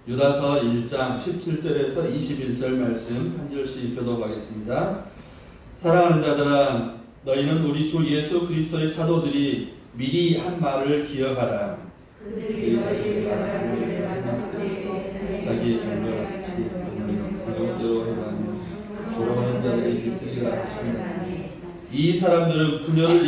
유다서 1장 17절에서 21절 말씀 한 절씩 교독하겠습니다. 사랑하는 자들아, 너희는 우리 주 예수 그리스도의 사도들이 미리 한 말을 기억하라. 그들이 너희에게 자기의 경력을 자격대로 행하며 조롱하는 자들이 있으리라 하십니다. 이 사람들은 분열을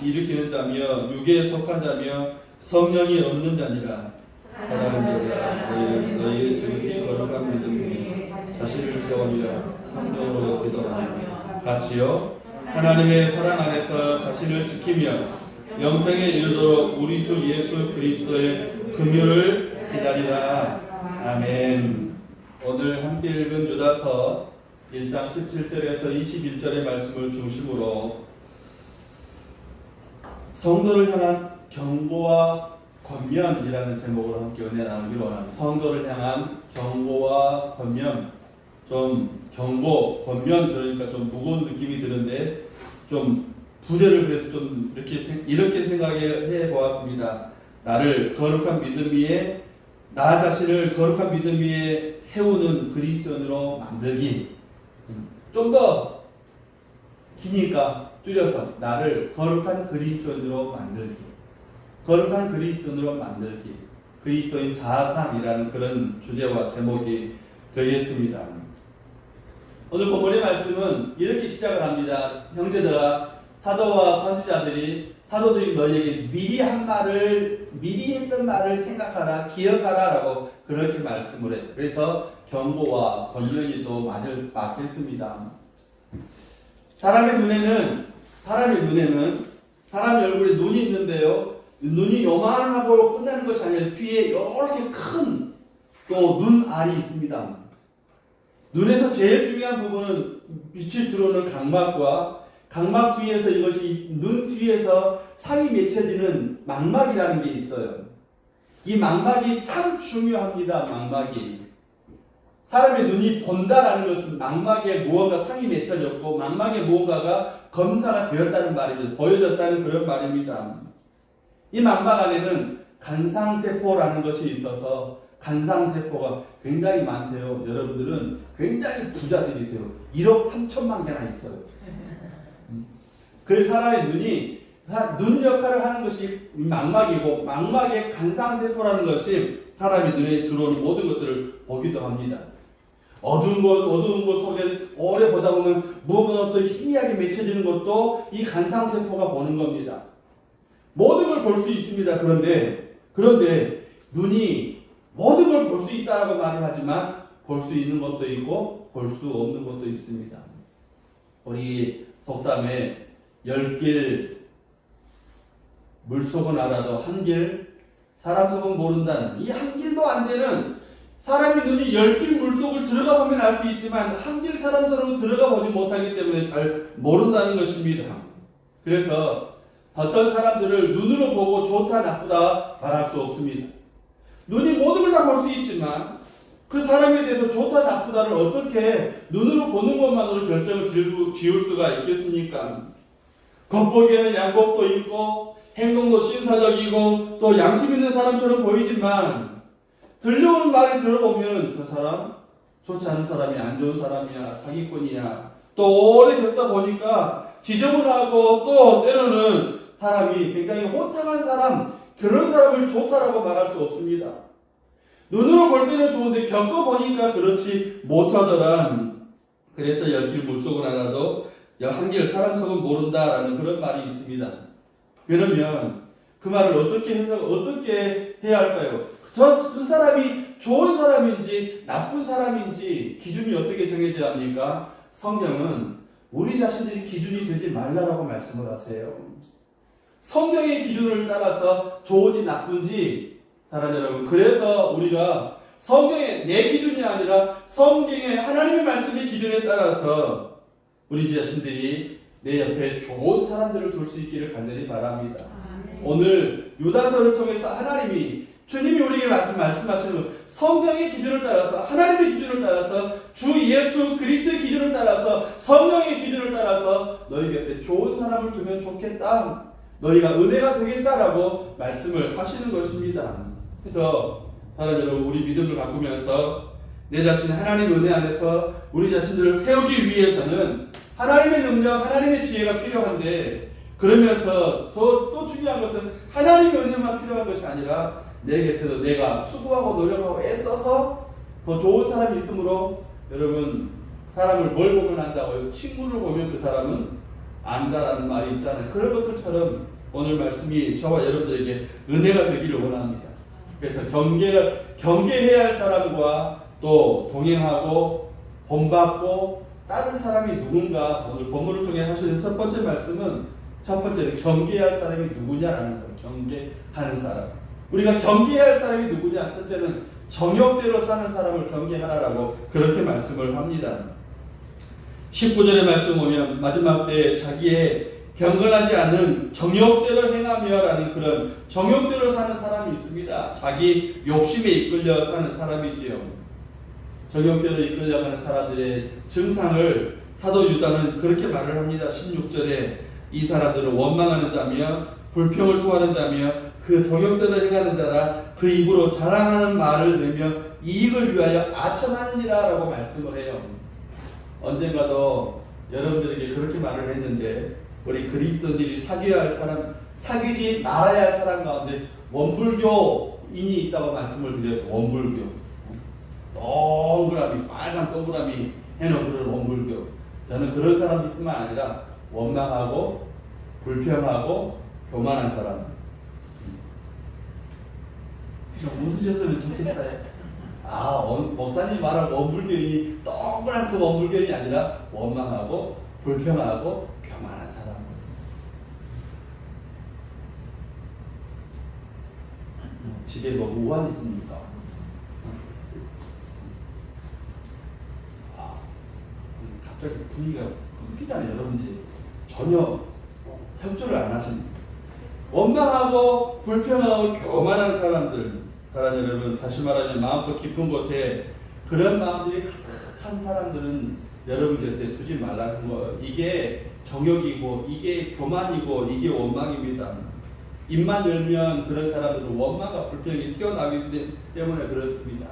일으키는 자며 육에 속한 자며 성령이 없는 자니라. 사랑하는 자들아, 너희는 너희의 지극히 거룩한 믿음에 자신을 세우며 성령으로 기도하며 같이요 하나님의 사랑 안에서 자신을 지키며 영생에 이르도록 우리 주 예수 그리스도의 긍휼을 기다리라. 아멘. 오늘 함께 읽은 유다서 1장 17절에서 21절의 말씀을 중심으로 성도를 향한 경고와 권면이라는 제목으로 함께 은혜 나누기로 원합니다. 성도를 향한 경고와 권면. 좀 경고, 권면 들으니까 좀 무거운 느낌이 드는데 좀 부제를 그래서 좀 이렇게 생각해 보았습니다. 나를 거룩한 믿음 위에, 나 자신을 거룩한 믿음 위에 세우는 그리스도인으로 만들기. 좀 더 기니까 줄여서 나를 거룩한 그리스도인으로 만들기. 거룩한 그리스도인으로 만들기. 그리스도인 자아상이라는 그런 주제와 제목이 되겠습니다. 오늘 본문의 말씀은 이렇게 시작을 합니다. 형제들아, 사도와 사도들이 너희에게 미리 했던 말을 생각하라, 기억하라 라고 그렇게 말씀을 해요. 그래서 경고와 권면이 또 맞겠습니다. 사람의 눈에는 사람의 얼굴에 눈이 있는데요, 눈이 요만하고 끝나는 것이 아니라 뒤에 이렇게 큰 또 눈알이 있습니다. 눈에서 제일 중요한 부분은 빛이 들어오는 각막과 각막 뒤에서 이것이 눈 뒤에서 상이 맺혀지는 망막이라는 게 있어요. 이 망막이 참 중요합니다. 망막이. 사람의 눈이 본다라는 것은 망막에 무언가 상이 맺혀졌고 망막에 무언가가 검사가 되었다는 말입니다. 보여졌다는 그런 말입니다. 이 망막 안에는 간상세포라는 것이 있어서 간상세포가 굉장히 많대요. 여러분들은 굉장히 부자들이세요. 1억 3천만 개나 있어요. 그래서 사람의 눈이 눈 역할을 하는 것이 망막이고 망막의 간상세포라는 것이 사람의 눈에 들어오는 모든 것들을 보기도 합니다. 어두운 곳 속에 오래 보다 보면 무엇보다 또 희미하게 맺혀지는 것도 이 간상세포가 보는 겁니다. 모든 걸 볼 수 있습니다. 그런데 눈이 모든 걸 볼 수 있다라고 말을 하지만 볼 수 있는 것도 있고 볼 수 없는 것도 있습니다. 우리 속담에 10길 물속은 알아도 한길 사람 속은 모른다는, 이 한 길도 안 되는, 사람의 눈이 10길 물속을 들어가 보면 알 수 있지만 한 길 사람 속으로 들어가 보지 못하기 때문에 잘 모른다는 것입니다. 그래서 어떤 사람들을 눈으로 보고 좋다 나쁘다 말할 수 없습니다. 눈이 모든 걸 다 볼 수 있지만 그 사람에 대해서 좋다 나쁘다를 어떻게 눈으로 보는 것만으로 결정을 지을 수가 있겠습니까? 겉보기에는 양복도 입고 행동도 신사적이고 또 양심 있는 사람처럼 보이지만 들려오는 말을 들어보면 저 사람 좋지 않은 사람이야, 안 좋은 사람이야, 사기꾼이야. 또 오래 겪다 보니까 지저분하고 또 때로는 사람이 굉장히 호탕한 사람, 그런 사람을 좋다라고 말할 수 없습니다. 눈으로 볼 때는 좋은데 겪어보니까 그렇지 못하더라. 그래서 10길 물속은 알아도 한길 사람 속은 모른다라는 그런 말이 있습니다. 그러면 그 말을 어떻게 해야 할까요? 그 사람이 좋은 사람인지 나쁜 사람인지 기준이 어떻게 정해져야 합니까? 성경은 우리 자신들이 기준이 되지 말라라고 말씀을 하세요. 성경의 기준을 따라서 좋은지 나쁜지, 사랑 여러분, 그래서 우리가 성경의 내 기준이 아니라 성경의 하나님의 말씀의 기준에 따라서 우리 자신들이 내 옆에 좋은 사람들을 둘 수 있기를 간절히 바랍니다. 오늘 유다서를 통해서 주님이 우리에게 말씀하시는 성경의 기준을 따라서, 하나님의 기준을 따라서, 주 예수 그리스도의 기준을 따라서, 성령의 기준을 따라서 너희 곁에 좋은 사람을 두면 좋겠다, 너희가 은혜가 되겠다라고 말씀을 하시는 것입니다. 그래서 사랑하는 여러분, 우리 믿음을 바꾸면서 내 자신의 하나님 은혜 안에서 우리 자신들을 세우기 위해서는 하나님의 능력, 하나님의 지혜가 필요한데, 그러면서 또 중요한 것은 하나님의 은혜만 필요한 것이 아니라 내 곁에도 내가 수고하고 노력하고 애써서 더 좋은 사람이 있으므로, 여러분, 사람을 뭘 보면 안다고요? 친구를 보면 그 사람은 안다라는 말이 있잖아요. 그런 것들처럼 오늘 말씀이 저와 여러분들에게 은혜가 되기를 원합니다. 그래서 경계해야 할 사람과 또 동행하고 본받고 따른 사람이 누군가, 오늘 본문을 통해 하시는 첫 번째 말씀은, 첫 번째는 경계해야 할 사람이 누구냐라는 거예요. 경계하는 사람. 우리가 경계해야 할 사람이 누구냐? 첫째는 정욕대로 사는 사람을 경계하라라고 그렇게 말씀을 합니다. 19절의 말씀 보면 마지막 때에 자기의 경건하지 않은 정욕대로 행하며라는 그런 정욕대로 사는 사람이 있습니다. 자기 욕심에 이끌려 사는 사람이지요. 정욕대로 이끌려가는 사람들의 증상을 사도 유다는 그렇게 말을 합니다. 16절에 이 사람들은 원망하는 자며 불평을 토하는 자며 그 정욕대로 행하는 자라, 그 입으로 자랑하는 말을 내며 이익을 위하여 아첨하느니라 라고 말씀을 해요. 언젠가도 여러분들에게 그렇게 말을 했는데, 우리 그리스도인들이 사귀어야 할 사람, 사귀지 말아야 할 사람 가운데 원불교인이 있다고 말씀을 드렸어요. 원불교. 동그라미, 빨간 동그라미 해놓은 그런 원불교. 저는 그런 사람들뿐만 아니라 원망하고 불평하고 교만한 사람. 웃으셨으면 좋겠어요. 목사님 말한 원불교인이 동그란 그 원불교인이 아니라 원망하고 불평하고 교만한 사람. 집에 뭐 우환 있습니까? 갑자기 분위기가 끊기잖아요. 여러분들이 전혀 협조를 안 하십니다. 원망하고 불평하고 교만한 사람들, 사랑하는 여러분, 다시 말하면 마음속 깊은 곳에 그런 마음들이 가득한 사람들은 여러분 곁에 두지 말라는 거예요. 이게 정욕이고 이게 교만이고 이게 원망입니다. 입만 열면 그런 사람들은 원망과 불평이 튀어나오기 때문에 그렇습니다.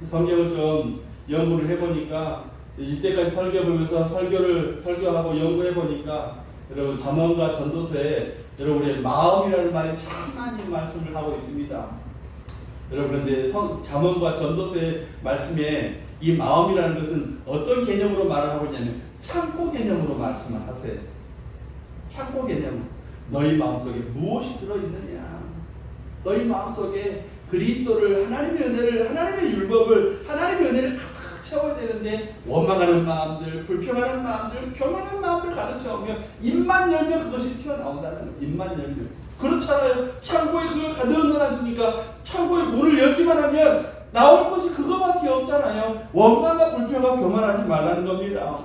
성경을 좀 연구를 해보니까, 이때까지 설교해보면서 설교하고 연구해보니까, 여러분 잠언과 전도서에 여러분의 마음이라는 말이 참 많이 말씀을 하고 있습니다. 여러분, 그런데 잠언과 전도서의 말씀에 이 마음이라는 것은 어떤 개념으로 말을 하고 있냐면 창고 개념으로 말씀을 하세요. 창고 개념. 너희 마음속에 무엇이 들어있느냐? 너희 마음속에 그리스도를, 하나님의 은혜를, 하나님의 율법을, 하나님의 은혜를 가득 채워야 되는데, 원망하는 마음들, 불평하는 마음들, 교만한 마음들 가득 채우면 입만 열면 그것이 튀어나온다는 거예요. 입만 열면. 그렇잖아요. 창고에 그걸 가득 넣어놨으니까 창고에 문을 열기만 하면 나올 것이 그거밖에 없잖아요. 원망과 불평과 교만하지 말라는 겁니다.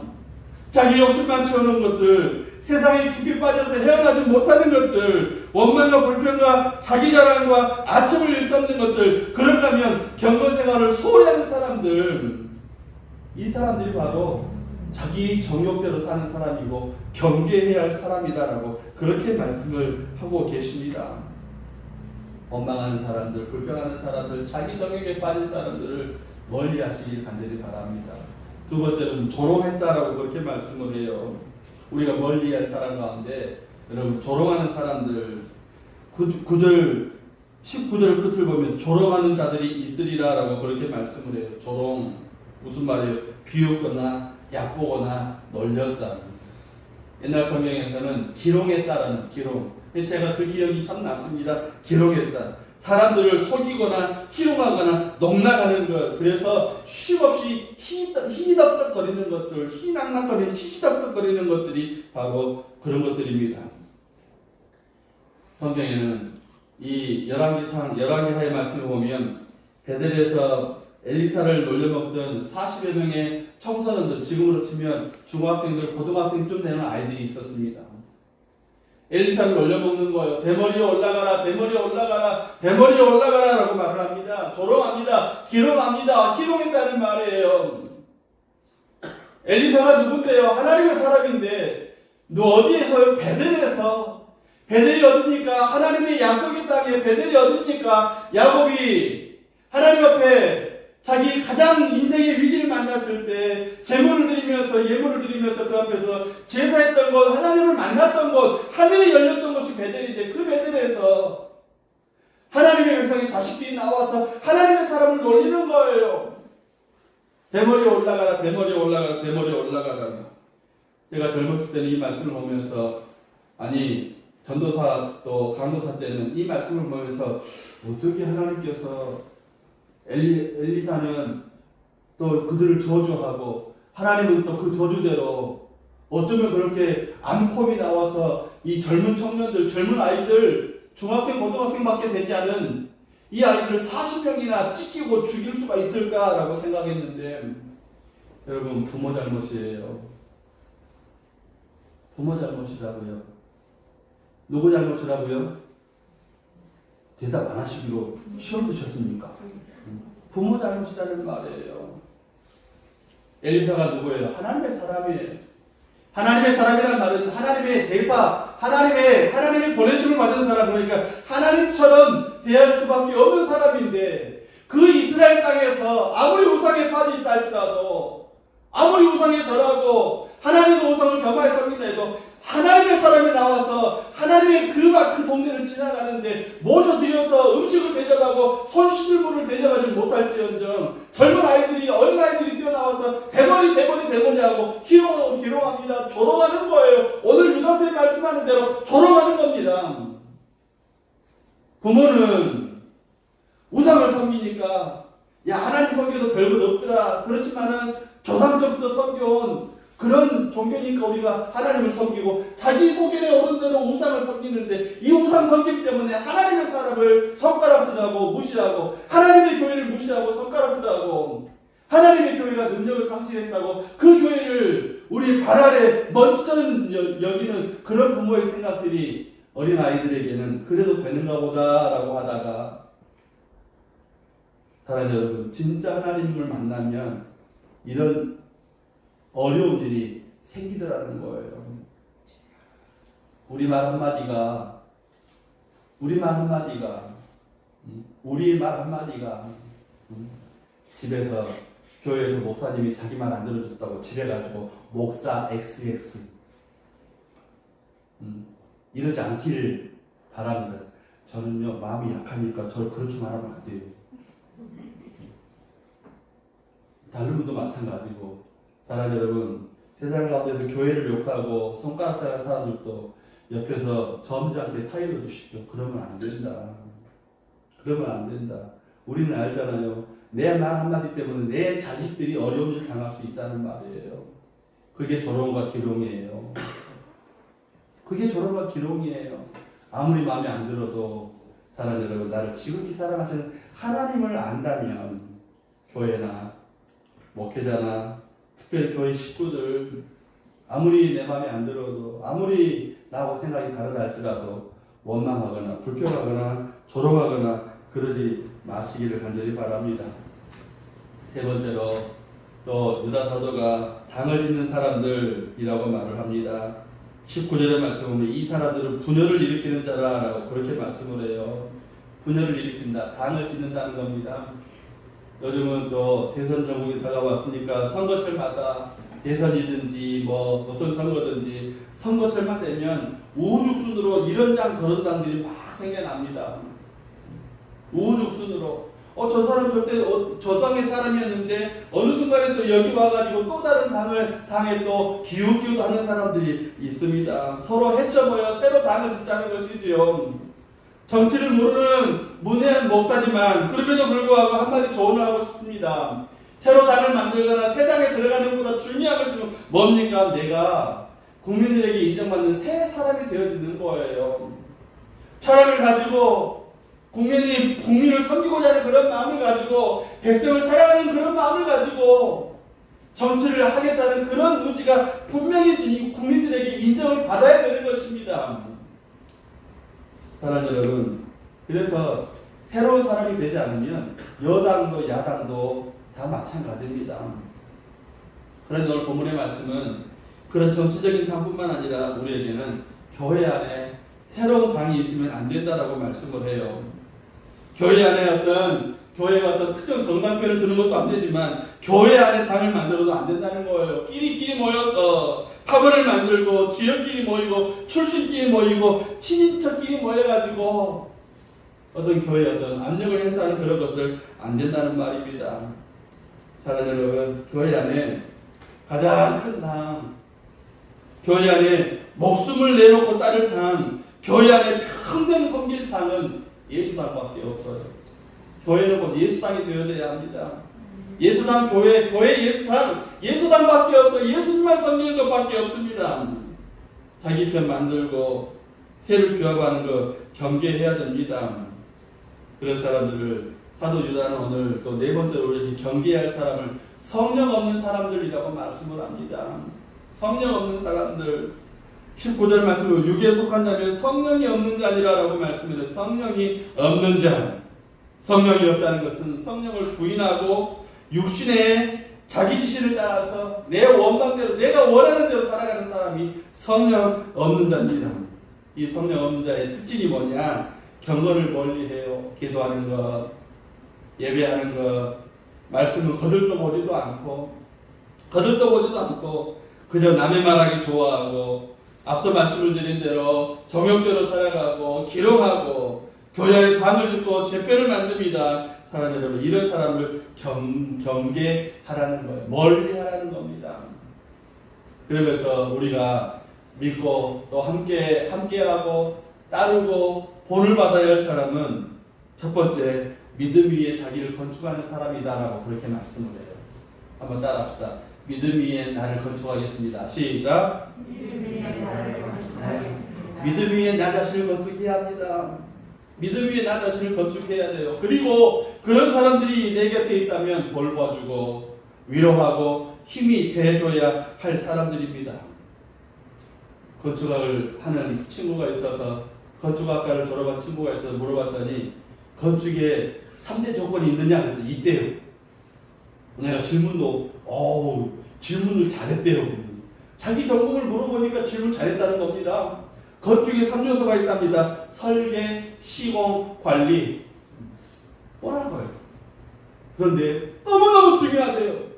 자기 욕심만 채우는 것들, 세상에 깊이 빠져서 헤어나지 못하는 것들, 원망과 불평과 자기 자랑과 아첨을 일삼는 것들, 그런가 하면 경건생활을 소홀히 하는 사람들, 이 사람들이 바로 자기 정욕대로 사는 사람이고 경계해야 할 사람이다라고 그렇게 말씀을 하고 계십니다. 원망하는 사람들, 불평하는 사람들, 자기 정욕에 빠진 사람들을 멀리 하시길 간절히 바랍니다. 두 번째는 조롱했다라고 그렇게 말씀을 해요. 우리가 멀리 할 사람 가운데 여러분, 조롱하는 사람들, 19절 끝을 보면 조롱하는 자들이 있으리라라고 그렇게 말씀을 해요. 조롱, 무슨 말이에요? 비웃거나 얕보거나 놀렸다. 옛날 성경에서는 기롱했다라는, 기롱. 제가 그 기억이 참 남습니다. 기롱했다. 사람들을 속이거나 희롱하거나 농락하는 것, 그래서 쉼없이 희덕덕거리는 것들, 희낙낙거리는, 시시덕덕거리는 것들이 바로 그런 것들입니다. 성경에는 이 열왕기하의 말씀을 보면 베델에서 엘리사를 놀려먹던 40여 명의 청소년들, 지금으로 치면 중학생들, 고등학생쯤 되는 아이들이 있었습니다. 엘리사를 놀려먹는 거예요. 대머리에 올라가라, 대머리에 올라가라, 대머리에 올라가라 라고 말을 합니다. 조롱합니다. 기롱합니다. 희롱했다는 말이에요. 엘리사가 누군데요? 하나님의 사람인데, 너 어디에서요? 베델에서. 베델이 어딥니까? 하나님의 약속의 땅에 베델이 어딥니까? 야곱이 하나님 앞에 자기 가장 인생의 위기를 만났을 때 제물을 드리면서 예물을 드리면서 그 앞에서 제사했던 것, 하나님을 만났던 것, 하늘이 열렸던 것이 베델인데 그 베델에서 하나님의 백성의 자식들이 나와서 하나님의 사람을 놀리는 거예요. 대머리에 올라가라, 대머리에 올라가라, 대머리에 올라가라. 제가 젊었을 때는 이 말씀을 보면서, 아니 전도사 또 강도사 때는 이 말씀을 보면서 어떻게 하나님께서 엘리사는 또 그들을 저주하고 하나님은 또 그 저주대로 어쩌면 그렇게 암콤이 나와서 이 젊은 청년들, 젊은 아이들, 중학생, 고등학생밖에 되지 않은 이 아이들을 40명이나 찢기고 죽일 수가 있을까라고 생각했는데, 여러분, 부모 잘못이에요. 부모 잘못이라고요. 누구 잘못이라고요? 대답 안 하시기로 시험 드셨습니까? 부모 잘못이라는 말이에요. 엘리사가 누구예요? 하나님의 사람이에요. 하나님의 사람이란 말은 하나님의 대사, 하나님의 보내심을 받은 사람, 그러니까 하나님처럼 대할 수밖에 없는 사람인데, 그 이스라엘 땅에서 아무리 우상에 빠져 있다 할지라도, 아무리 우상에 절하고 하나님의 우상을 겸하여 섬긴다 해도 하나님의 사람이 나와서 하나님의 그 동네를 지나가는데 모셔드려서 음식을 대접하고 손 씻을 물을 대접하지 못할지언정 젊은 아이들이, 어린 아이들이 뛰어나와서 대머리 하고 희롱합니다. 조롱하는 거예요. 오늘 유다서에 말씀하는 대로 조롱하는 겁니다. 부모는 우상을 섬기니까 야, 하나님 섬겨도 별것 없더라. 그렇지만은 조상적부터 섬겨온 그런 종교니까 우리가 하나님을 섬기고 자기 소견에 오른 대로 우상을 섬기는데, 이 우상 섬김 때문에 하나님의 사람을 손가락질하고 무시하고 하나님의 교회를 무시하고 손가락질하고 하나님의 교회가 능력을 상실했다고 그 교회를 우리 발 아래 먼지처럼 여기는 그런 부모의 생각들이 어린 아이들에게는 그래도 되는가 보다라고 하다가, 사랑하는 여러분, 진짜 하나님을 만나면 이런 어려운 일이 생기더라는 거예요. 우리 말 한마디가 집에서, 교회에서 목사님이 자기 말 안 들어줬다고 집에가지고 목사 XX 이러지 않기를 바랍니다. 저는요, 마음이 약하니까 저를 그렇게 말하면 안 돼요. 다른 분도 마찬가지고, 사랑하는 여러분, 세상 가운데서 교회를 욕하고 손가락질하는 사람들도 옆에서 점잖게 타일러 주십시오. 그러면 안 된다. 우리는 알잖아요. 내 말 한마디 때문에 내 자식들이 어려운 일 당할 수 있다는 말이에요. 그게 조롱과 기롱이에요. 아무리 마음에 안 들어도, 사랑하는 여러분, 나를 지극히 사랑하시는 하나님을 안다면 교회나 목회자나 특별히 교회 식구들, 아무리 내 마음에 안 들어도, 아무리 나하고 생각이 다르다 할지라도 원망하거나 불평하거나 조롱하거나 그러지 마시기를 간절히 바랍니다. 세 번째로, 또 유다 사도가 당을 짓는 사람들이라고 말을 합니다. 19절의 말씀 보면 이 사람들은 분열을 일으키는 자라라고 그렇게 말씀을 해요. 분열을 일으킨다, 당을 짓는다는 겁니다. 요즘은 또 대선 전국이 다가왔으니까 선거철마다 대선이든지 뭐 어떤 선거든지 선거철만 되면 우후죽순으로 이런 당 저런 당들이 막 생겨납니다. 우후죽순으로 저 사람 저 당의 사람이었는데 어느 순간에 또 여기 와가지고 또 다른 당에 또 기웃기웃 하는 사람들이 있습니다. 서로 해쳐모여 새로 당을 짓자는 것이지요. 정치를 모르는 문외한 목사지만 그럼에도 불구하고 한마디 조언을 하고 싶습니다. 새로 당을 만들거나 새 당에 들어가는 것보다 중요한 것은 뭡니까? 내가 국민들에게 인정받는 새 사람이 되어지는 거예요. 철학을 가지고 국민을 섬기고자 하는 그런 마음을 가지고 백성을 사랑하는 그런 마음을 가지고 정치를 하겠다는 그런 의지가 분명히 국민들에게 인정을 받아야 되는 것입니다. 사랑하는 여러분, 그래서 새로운 사람이 되지 않으면 여당도 야당도 다 마찬가지입니다. 그런데 오늘 본문의 말씀은 그런 정치적인 당뿐만 아니라 우리에게는 교회 안에 새로운 당이 있으면 안 된다라고 말씀을 해요. 교회 안에 어떤 교회가 어떤 특정 정당편을 드는 것도 안 되지만 교회 안에 당을 만들어도 안 된다는 거예요. 끼리끼리 모여서 학원을 만들고 지역끼리 모이고 출신끼리 모이고 친인척끼리 모여가지고 어떤 교회에 어떤 압력을 행사하는 그런 것들 안 된다는 말입니다. 사랑하는 여러분, 교회 안에 가장 큰 당, 교회 안에 목숨을 내놓고 따를 당, 교회 안에 평생 섬길 당은 예수당밖에 없어요. 교회는 곧 예수당이 되어야 합니다. 예수당 교회, 교회 예수당, 예수당밖에 없어요. 예수님만 섬기는 것밖에 없습니다. 자기 편 만들고 새를 규합하는 거 경계해야 됩니다. 그런 사람들을 사도 유다는 오늘 또 네 번째로 우리 경계할 사람을 성령 없는 사람들이라고 말씀을 합니다. 성령 없는 사람들. 19절 말씀으로 육에 속한 자면 성령이 없는 자니라라고 말씀해요. 성령이 없는 자. 성령이 없다는 것은 성령을 부인하고 육신의 자기 지신을 따라서 내 원망대로 내가 원하는 대로 살아가는 사람이 성령 없는 자입니다. 이 성령 없는 자의 특징이 뭐냐? 경건을 멀리해요. 기도하는 것, 예배하는 것, 말씀을 거들떠 보지도 않고 그저 남의 말하기 좋아하고 앞서 말씀을 드린 대로 정욕대로 살아가고 기롱하고 교회 안에 당을 짓고 제패를 만듭니다. 사랑하는 여러분, 이런 사람을 경계하라는 거예요. 멀리하라는 겁니다. 그러면서 우리가 믿고 또 함께하고 따르고 본을 받아야 할 사람은 첫 번째 믿음 위에 자기를 건축하는 사람이다라고 그렇게 말씀을 해요. 한번 따라합시다. 믿음 위에 나를 건축하겠습니다. 시작. 믿음 위에 나 자신을 건축해야 합니다. 믿음 위에 나 자신을 건축해야 돼요. 그리고 그런 사람들이 내 곁에 있다면 돌봐주고 위로하고 힘이 돼줘야 할 사람들입니다. 건축학을 하는 친구가 있어서 건축학과를 졸업한 친구가 있어서 물어봤더니 건축에 3대 조건이 있느냐 그랬더니 있대요. 내가 질문을 잘했대요. 자기 전공을 물어보니까 질문 잘했다는 겁니다. 건축에 3요소가 있답니다. 설계, 시공, 관리. 뻔한 거예요. 그런데 너무너무 중요하대요.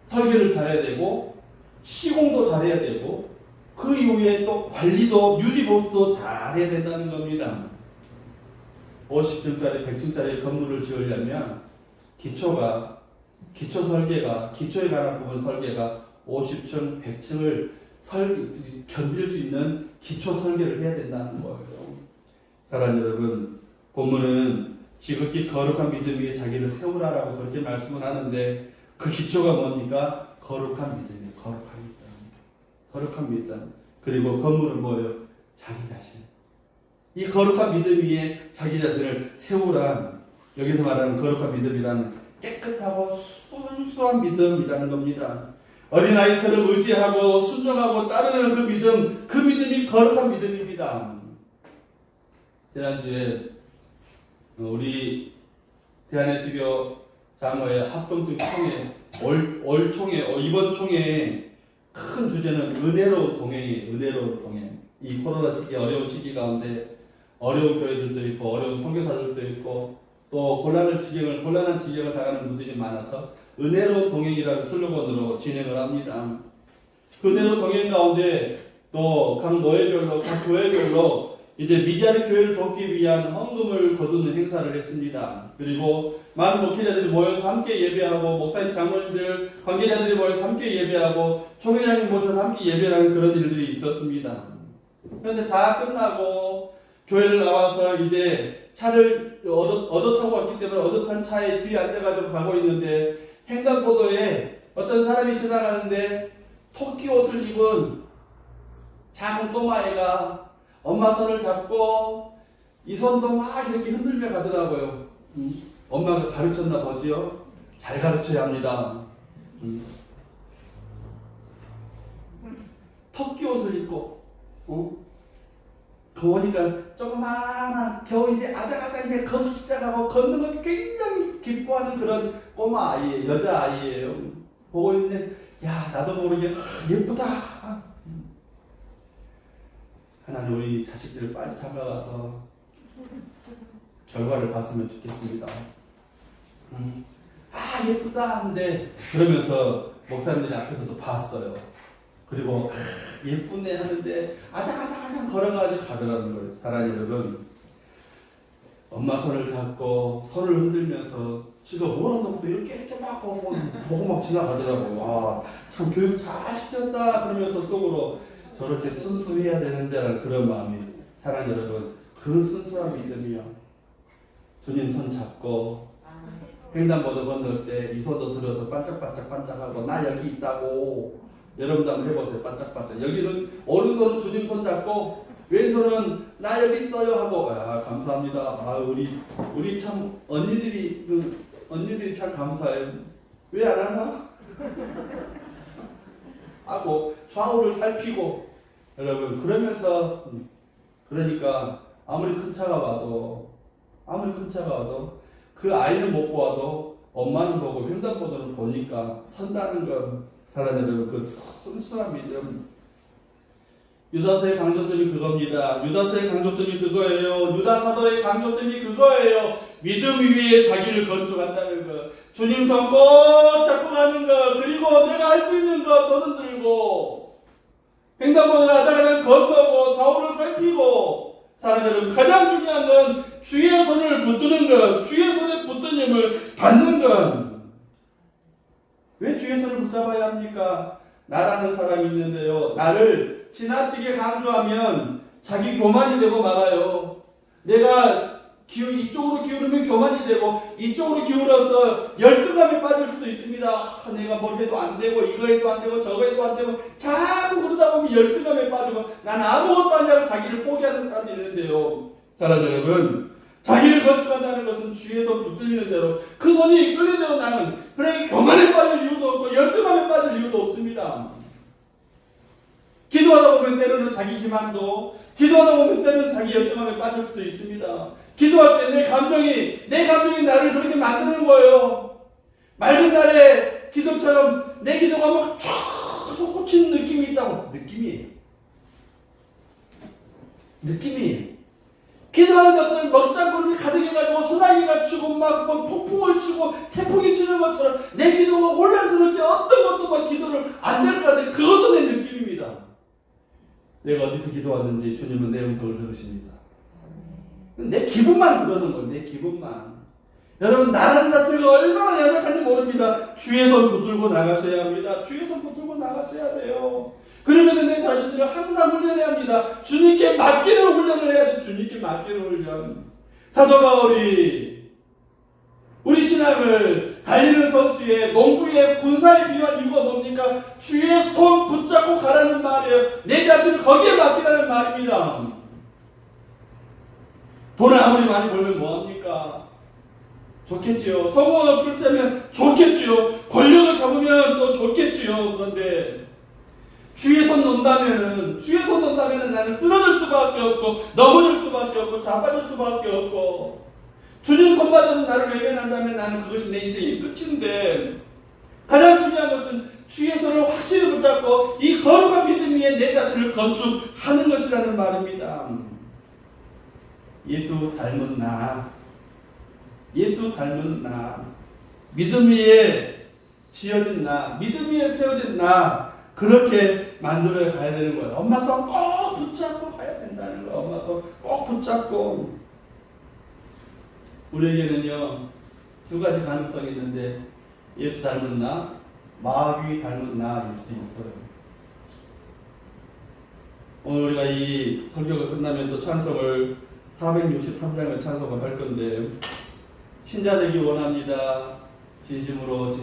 설계를 잘해야 되고 시공도 잘해야 되고 그 이후에 또 관리도 유지보수도 잘해야 된다는 겁니다. 50층짜리 100층짜리 건물을 지으려면 기초 설계가 기초에 관한 부분 설계가 50층 100층을 견딜 수 있는 기초 설계를 해야 된다는 거예요. 사랑하는 여러분, 본문은 지극히 거룩한 믿음 위에 자기를 세우라라고 그렇게 말씀을 하는데 그 기초가 뭡니까? 거룩한 믿음이에요. 거룩한 믿음. 그리고 건물은 뭐예요? 자기 자신. 이 거룩한 믿음 위에 자기 자신을 세우란, 여기서 말하는 거룩한 믿음이라는 깨끗하고 순수한 믿음이라는 겁니다. 어린아이처럼 의지하고 순종하고 따르는 그 믿음이 거룩한 믿음입니다. 지난주에 우리 대한예수교 장로의 합동적 총회, 올 총회, 이번 총회의 큰 주제는 은혜로 동행이에요. 은혜로 동행. 이 코로나 시기, 어려운 시기 가운데 어려운 교회들도 있고 어려운 선교사들도 있고 또 곤란한 지경을 당하는 분들이 많아서 은혜로 동행이라는 슬로건으로 진행을 합니다. 그 은혜로 동행 가운데 또 각 노예별로, 각 교회별로 이제 미디안의 교회를 돕기 위한 헌금을 거두는 행사를 했습니다. 그리고 많은 목회자들이 모여서 함께 예배하고 목사님, 장로님들, 관계자들이 모여서 함께 예배하고 총회장님 모셔서 함께 예배하는 그런 일들이 있었습니다. 그런데 다 끝나고 교회를 나와서 이제 차를 얻어 타고 왔기 때문에 얻어 탄 차에 뒤에 앉아가지고 가고 있는데 횡단보도에 어떤 사람이 지나가는데 토끼 옷을 입은 작은 꼬마애가 엄마 손을 잡고 이 손도 막 이렇게 흔들며 가더라고요. 엄마가 가르쳤나 보지요. 잘 가르쳐야 합니다. 토끼 옷을 입고 보니까 조그마한 겨우 이제 아작아작 이제 걷기 시작하고 걷는 걸 굉장히 기뻐하는 그런 꼬마 아이예요. 여자 아이예요. 보고 있는데 야 나도 모르게 예쁘다. 하나님 우리 자식들을 빨리 잡아가서 결과를 봤으면 좋겠습니다. 아 예쁘다 하는데 그러면서 목사님들 앞에서도 봤어요. 그리고 예쁘네 하는데 아장아장 걸어가지고 가더라는 거예요. 사랑하는 여러분, 엄마 손을 잡고 손을 흔들면서 지가 뭐라도 이렇게 막 보고 막 지나가더라고. 와, 참 교육 잘 시켰다 그러면서 속으로 저렇게 순수해야 되는데라는 그런 마음이, 사랑하는 여러분, 그 순수한 믿음이요. 주님 손 잡고 횡단보도 건널 때 이 손도 들어서 반짝반짝반짝하고 나 여기 있다고. 여러분도 한번 해보세요. 반짝반짝. 여기는 오른손은 주님 손 잡고 왼손은 나 여기 있어요 하고, 아 감사합니다. 아 우리 참 언니들이 참 감사해요. 왜 안 하나? 하고 좌우를 살피고, 여러분 그러면서, 그러니까 아무리 큰 차가 와도 그 아이는 못 보아도 엄마는 보고 횡단보도를 보니까 선다는 건, 사랑하는 여러분, 그 순수한 믿음. 유다서의 강조점이 그겁니다. 유다서의 강조점이 그거예요. 유다 사도의 강조점이 그거예요. 믿음 위에 자기를 건축한다는 것. 주님 손 꼭 잡고 가는 것. 그리고 내가 할 수 있는 것 손은 들고 횡단보도를 하다가 건너고 좌우를 살피고. 사랑하는 여러분, 가장 중요한 건 주의 손을 붙드는 것. 주의 손에 붙든 힘을 받는 것. 왜 주의 손을 붙잡아야 합니까? 나라는 사람이 있는데요, 나를 지나치게 강조하면 자기 교만이 되고 말아요. 내가 이쪽으로 기울으면 교만이 되고, 이쪽으로 기울어서 열등감에 빠질 수도 있습니다. 내가 뭘 해도 안 되고, 이거 해도 안 되고, 저거 해도 안 되고, 자꾸 그러다 보면 열등감에 빠지고, 난 아무것도 아니라고 자기를 포기하는 사람이 있는데요. 사랑하는 여러분, 자기를 건축한다는 것은 주의 손 붙들리는 대로, 그 손이 끌리는 대로 나는, 그러니 교만에 빠질 이유도 없고 열등감에 빠질 이유도 없습니다. 기도하다 보면 때로는 자기 기만도, 기도하다 보면 때로는 자기 열등감에 빠질 수도 있습니다. 기도할 때 내 감정이 나를 그렇게 만드는 거예요. 맑은 날에 기도처럼 내 기도가 막 쫙 솟구치는 느낌이 있다고. 느낌이 기도하는 것들은 먹장구름이 가득해가지고 소나기가 치고 막 폭풍을 치고 태풍이 치는 것처럼 내 기도가 혼란스럽게 어떤 것도 막 기도를 안 될 것 같아요. 그것도 내 느낌입니다. 내가 어디서 기도하는지 주님은 내 음성을 들으십니다. 내 기분만 그러는 거예요. 내 기분만. 여러분, 나라는 자체가 얼마나 연약한지 모릅니다. 주의 손 붙들고 나가셔야 합니다. 주의 손 붙들고 나가셔야 돼요. 그러면서 내 자신들을 항상 훈련해야 합니다. 주님께 맡기는 훈련을 해야 돼요. 주님께 맡기는 훈련. 사도 바울이 우리 신앙을 달리는 선수의 농구의 군사에 비유한 이유가 뭡니까? 주의 손 붙잡고 가라는 말이에요. 내 자신을 거기에 맡기라는 말입니다. 돈을 아무리 많이 벌면 뭐합니까? 좋겠지요. 성공하고 출세하면 좋겠지요. 권력을 잡으면 또 좋겠지요. 그런데 주의 손 논다면은 나는 쓰러질 수밖에 없고, 넘어질 수밖에 없고, 자빠질 수밖에 없고, 주님 손바닥은 나를 외면한다면 나는 그것이 내 인생의 끝인데, 가장 중요한 것은 주의 손을 확실히 붙잡고 이 거룩한 믿음 위에 내 자신을 건축하는 것이라는 말입니다. 예수 닮은 나, 믿음 위에 지어진 나, 믿음 위에 세워진 나, 그렇게 만들어 가야 되는 거예요. 엄마 손 꼭 붙잡고 가야 된다는 거예요. 엄마 손 꼭 붙잡고. 우리에게는요, 두 가지 가능성이 있는데, 예수 닮은 나, 마귀 닮은 나일 수 있어요. 오늘 우리가 이 설교가 끝나면 또 찬송을 463장을 찬송을 할 건데, 신자 되기 원합니다. 진심으로.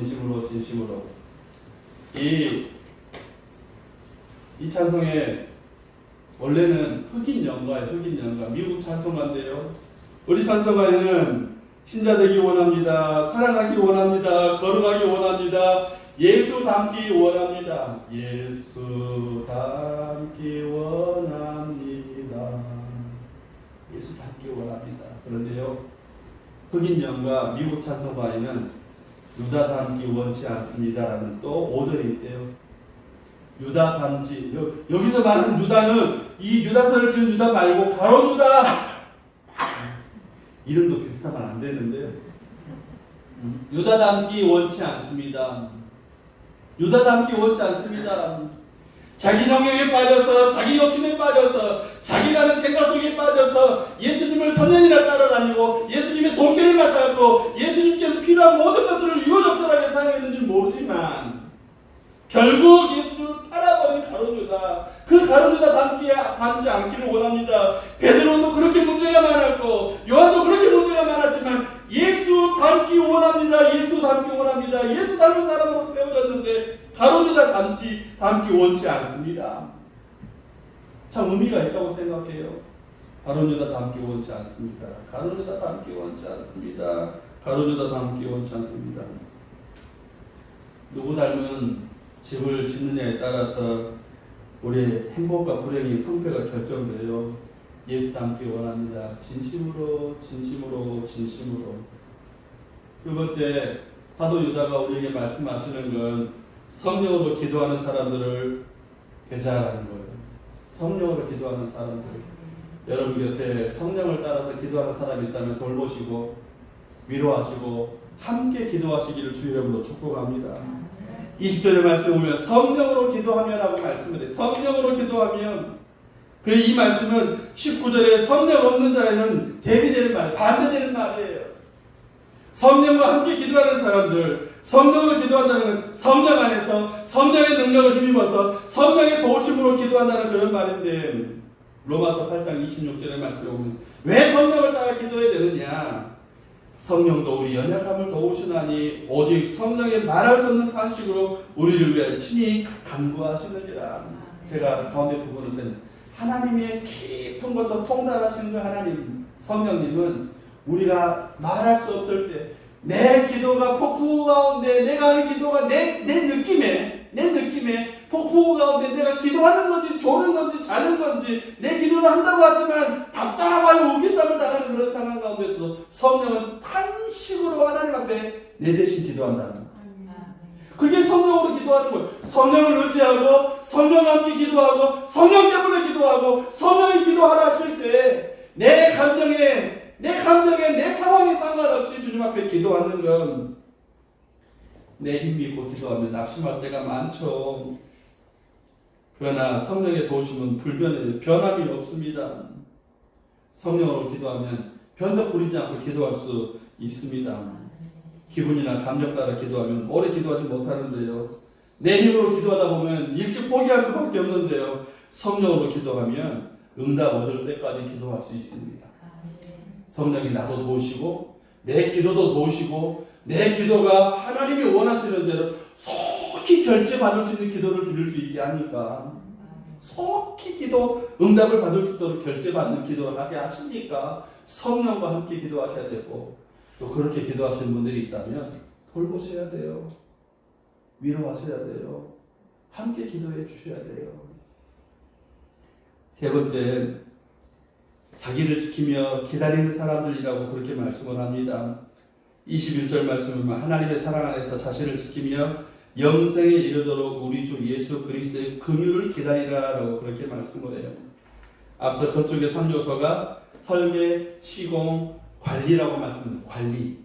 이 찬송에 원래는 흑인 연가예요. 미국 찬송가인데요. 우리 찬송가에는 신자 되기 원합니다. 사랑하기 원합니다. 걸어가기 원합니다. 예수 닮기 원합니다. 예수 닮기 원합니다. 예수 닮기 원합니다. 그런데요, 흑인 연가 미국 찬송가에는 유다 닮기 원치 않습니다라는 또 5절이 있대요. 유다 닮지, 여기서 말하는 유다는 이 유다서를 지은 유다 말고 가롯 유다, 이름도 비슷하면 안 되는데요. 유다 닮기 원치 않습니다. 유다 닮기 원치 않습니다. 자기 성경에 빠져서 자기 욕심에 빠져서 자기라는 생각 속에 빠져서 예수님을 3년이나 따라다니고 예수님의 돈계를 맞아갖고 예수님께서 필요한 모든 것들을 유효적절하게 사용했는지 모르지만 결국 예수님을 팔아버린 가룟유다, 그 가룟유다 닮지 않기를 원합니다. 베드로도 그렇게 문제가 많았고 요한도 그렇게 문제가 많았지만 예수 닮기 원합니다. 예수 닮기 원합니다. 예수 닮은 사람으로 세워졌는데 가룟유다 닮기 원치 않습니다. 참 의미가 있다고 생각해요. 가룟유다 닮기 원치 않습니다. 가룟유다 닮기 원치 않습니다. 가룟유다 닮기 원치 않습니다. 누구 닮은 집을 짓느냐에 따라서 우리의 행복과 불행의 성패가 결정돼요. 예수 닮기 원합니다. 진심으로. 두 번째, 사도 유다가 우리에게 말씀하시는 건 성령으로 기도하는 사람들을 배제하라는 거예요. 성령으로 기도하는 사람들. 여러분 곁에 성령을 따라서 기도하는 사람이 있다면 돌보시고 위로하시고 함께 기도하시기를 주 이름으로 축복합니다. 20절의 말씀에 보면 성령으로 기도하면 하고 말씀을 해요. 성령으로 기도하면. 그리고 이 말씀은 19절에 성령 없는 자에는 대비되는 말, 반대되는 말이에요. 성령과 함께 기도하는 사람들, 성령으로 기도한다는 건 성령 안에서 성령의 능력을 힘입어서 성령의 도우심으로 기도한다는 그런 말인데 로마서 8장 26절의 말씀에 보면 왜 성령을 따라 기도해야 되느냐? 성령도 우리 연약함을 도우시나니 오직 성령의 말할 수 없는 탄식으로 우리를 위하여 친히 간구하시느니라. 제가 가운데 부분은 하나님의 깊은 것도 통달하시는 그 하나님, 성령님은 우리가 말할 수 없을 때 내 기도가 폭풍우 가운데 내가 하는 기도가 내 느낌에 폭풍우 가운데 내가 기도하는 건지 조는 건지 자는 건지 내 기도를 한다고 하지만 답답하고 우기쌈을 당하는 그런 상황 가운데서도 성령은 탄식으로 하나님 앞에 내 대신 기도한다는 거예요. 그게 성령으로 기도하는 거예요. 성령을 의지하고 성령과 함께 기도하고 성령 때문에 기도하고 성령이 기도하라 하실 때 내 감정에 내 상황에 상관없이 주님 앞에 기도하는 건 내 힘 믿고 기도하면 낙심할 때가 많죠. 그러나 성령의 도우심은 불변해요. 변함이 없습니다. 성령으로 기도하면 변덕 부리지 않고 기도할 수 있습니다. 기분이나 감정 따라 기도하면 오래 기도하지 못하는데요. 내 힘으로 기도하다 보면 일찍 포기할 수밖에 없는데요. 성령으로 기도하면 응답 얻을 때까지 기도할 수 있습니다. 성령이 나도 도우시고 내 기도도 도우시고 내 기도가 하나님이 원하시는 대로 속히 결제받을 수 있는 기도를 드릴 수 있게 하니까 속히 기도 응답을 받을 수 있도록 결제받는 기도를 하게 하시니까 성령과 함께 기도하셔야 되고 또 그렇게 기도하시는 분들이 있다면 돌보셔야 돼요. 위로하셔야 돼요. 함께 기도해 주셔야 돼요. 세 번째, 자기를 지키며 기다리는 사람들이라고 그렇게 말씀을 합니다. 21절 말씀은 하나님의 사랑 안에서 자신을 지키며 영생에 이르도록 우리 주 예수 그리스도의 긍휼을 기다리라라고 그렇게 말씀을 해요. 앞서 그쪽의 3요소가 설계, 시공, 관리라고 말씀합니다.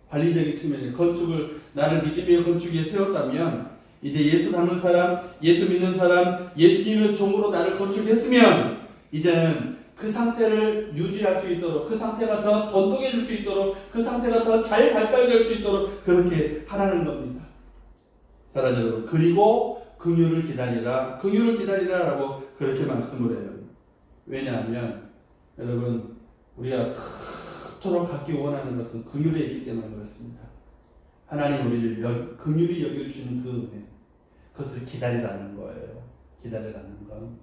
관리적인 측면에 건축을 나를 믿음의 건축 위에 세웠다면 이제 예수 닮은 사람, 예수 믿는 사람, 예수님의 종으로 나를 건축했으면 이제는 그 상태를 유지할 수 있도록 그 상태가 더 돈독해질 수 있도록 그 상태가 더 잘 발달될 수 있도록 그렇게 하라는 겁니다. 사랑하는 여러분, 그리고 긍휼을 기다리라라고 그렇게 말씀을 해요. 왜냐하면 여러분 우리가 그토록 갖기 원하는 것은 긍휼에 있기 때문에 그렇습니다. 하나님 우리를 긍휼히 여겨주시는 그 은혜, 그것을 기다리라는 거예요. 기다리라는 건.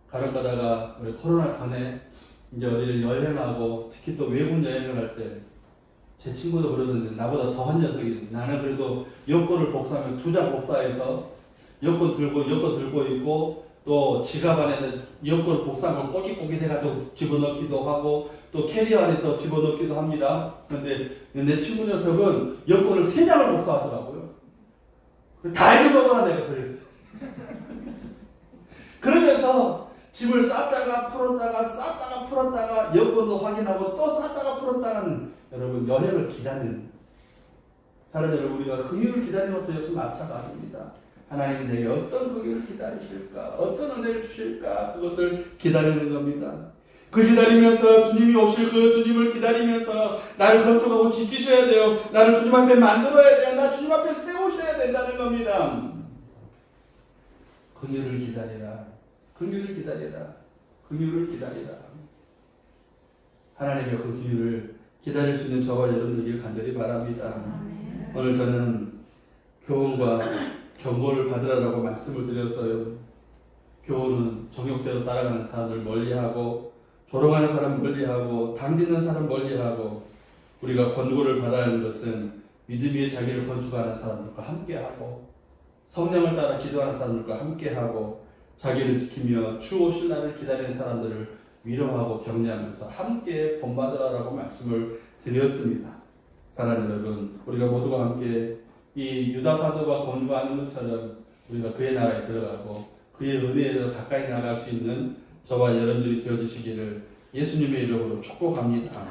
가끔 가다가 우리 코로나 전에 이제 어디를 여행하고 특히 또 외국 여행을 할 때 제 친구도 그러는데 나보다 더한 녀석이 나는 그래도 여권을 복사하면 2장 복사해서 여권 들고 있고 또 지갑 안에는 여권 복사한 걸 꼬깃꼬깃 해가지고 집어넣기도 하고 또 캐리어 안에 또 집어넣기도 합니다. 그런데 내 친구 녀석은 여권을 3장을 복사하더라고요. 다 잊어먹어라 내가 그랬어요. 그러면서 집을 쌌다가 풀었다가 쌌다가 풀었다가 여건도 확인하고 또 쌌다가 풀었다가는 여러분 여행을 기다리는 사랑 여러분 우리가 긍휼을 기다리는 것도 역시 마찬가지입니다. 하나님이 내게 어떤 긍휼을 기다리실까 어떤 은혜를 주실까 그것을 기다리는 겁니다. 그 기다리면서 주님이 오실 그 주님을 기다리면서 나를 건축하고 지키셔야 돼요. 나를 주님 앞에 만들어야 돼요. 나 주님 앞에 세우셔야 된다는 겁니다. 긍휼을 기다리라. 긍휼을 기다리라. 긍휼을 기다리라. 하나님의 그 긍휼을 기다릴 수 있는 저와 여러분들이 간절히 바랍니다. 오늘 저는 교훈과 경고를 받으라고 말씀을 드렸어요. 교훈은 정욕대로 따라가는 사람을 멀리하고 조롱하는 사람 멀리하고 당짓는 사람 멀리하고 우리가 권고를 받아야 하는 것은 믿음 위에 자기를 건축하는 사람들과 함께하고 성령을 따라 기도하는 사람들과 함께하고 자기를 지키며 주 오실 날을 기다리는 사람들을 위로하고 격려하면서 함께 본받으라고 말씀을 드렸습니다. 사랑하는 여러분, 우리가 모두가 함께 이 유다 사도가 권고하는 것처럼 우리가 그의 나라에 들어가고 그의 은혜에 가까이 나갈 수 있는 저와 여러분들이 되어주시기를 예수님의 이름으로 축복합니다.